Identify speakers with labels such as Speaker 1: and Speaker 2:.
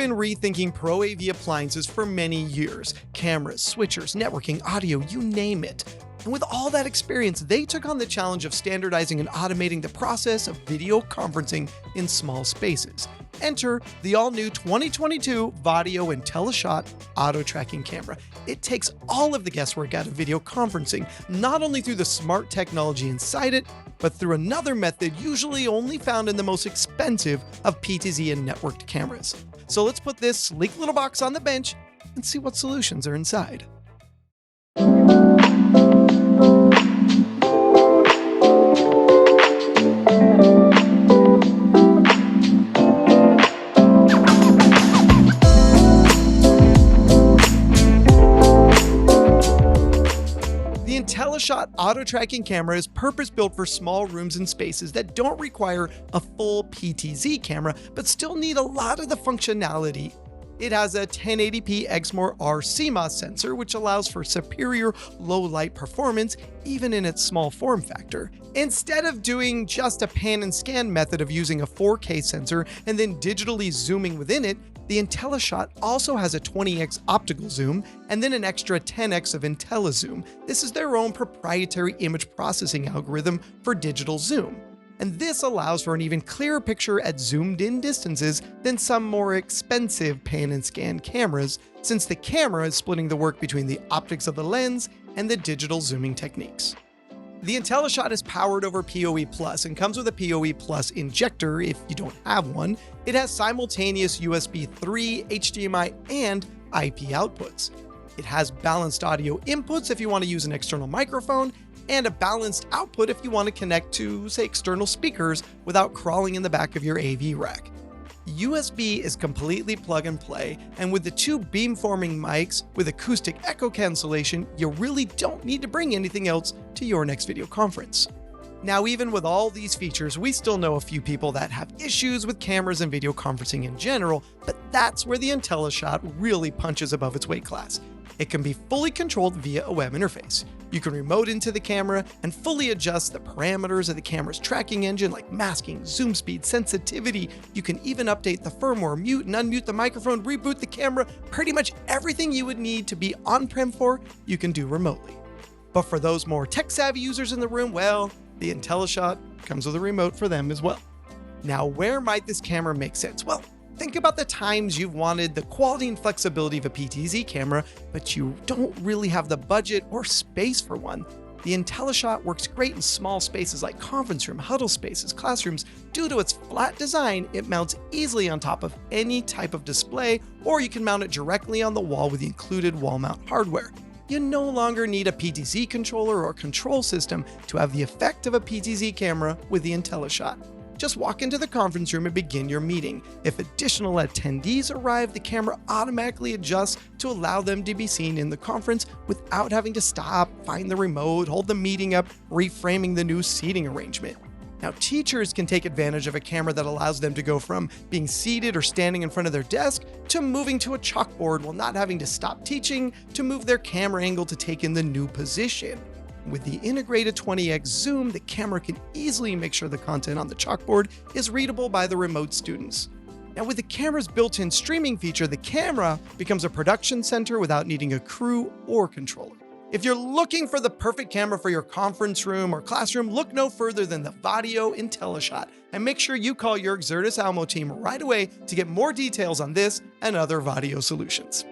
Speaker 1: been rethinking Pro AV appliances for many years. Cameras, switchers, networking, audio, you name it. And with all that experience, they took on the challenge of standardizing and automating the process of video conferencing in small spaces. Enter the all-new 2022 Vaddio IntelliSHOT auto-tracking camera. It takes all of the guesswork out of video conferencing, not only through the smart technology inside it, but through another method usually only found in the most expensive of PTZ and networked cameras. So let's put this sleek little box on the bench and see what solutions are inside. The IntelliSHOT auto-tracking camera is purpose-built for small rooms and spaces that don't require a full PTZ camera, but still need a lot of the functionality. It has a 1080p Exmor R CMOS sensor, which allows for superior low-light performance even in its small form factor. Instead of doing just a pan and scan method of using a 4K sensor and then digitally zooming within it, the IntelliSHOT also has a 20x optical zoom and then an extra 10x of IntelliZoom. This is their own proprietary image processing algorithm for digital zoom. And this allows for an even clearer picture at zoomed-in distances than some more expensive pan and scan cameras, since the camera is splitting the work between the optics of the lens and the digital zooming techniques. The IntelliSHOT is powered over PoE Plus and comes with a PoE Plus injector if you don't have one. It has simultaneous USB 3, HDMI, and IP outputs. It has balanced audio inputs if you want to use an external microphone, and a balanced output if you want to connect to, say, external speakers without crawling in the back of your AV rack. USB is completely plug and play, and with the two beamforming mics with acoustic echo cancellation, you really don't need to bring anything else to your next video conference. Now, even with all these features, we still know a few people that have issues with cameras and video conferencing in general, but that's where the IntelliSHOT really punches above its weight class. It can be fully controlled via a web interface. You can remote into the camera and fully adjust the parameters of the camera's tracking engine like masking, zoom speed, sensitivity. You can even update the firmware, mute and unmute the microphone, reboot the camera. Pretty much everything you would need to be on-prem for, you can do remotely. But for those more tech-savvy users in the room, well, the IntelliSHOT comes with a remote for them as well. Now, where might this camera make sense? Well, think about the times you've wanted the quality and flexibility of a PTZ camera, but you don't really have the budget or space for one. The IntelliSHOT works great in small spaces like conference room, huddle spaces, classrooms. Due to its flat design, it mounts easily on top of any type of display, or you can mount it directly on the wall with the included wall mount hardware. You no longer need a PTZ controller or control system to have the effect of a PTZ camera with the IntelliSHOT. Just walk into the conference room and begin your meeting. If additional attendees arrive, the camera automatically adjusts to allow them to be seen in the conference without having to stop, find the remote, hold the meeting up, reframing the new seating arrangement. Now, teachers can take advantage of a camera that allows them to go from being seated or standing in front of their desk to moving to a chalkboard while not having to stop teaching to move their camera angle to take in the new position. With the integrated 20x zoom, the camera can easily make sure the content on the chalkboard is readable by the remote students. Now, with the camera's built-in streaming feature, the camera becomes a production center without needing a crew or controller. If you're looking for the perfect camera for your conference room or classroom, look no further than the Vaddio IntelliSHOT, and make sure you call your EXERTIS Almo team right away to get more details on this and other Vaddio solutions.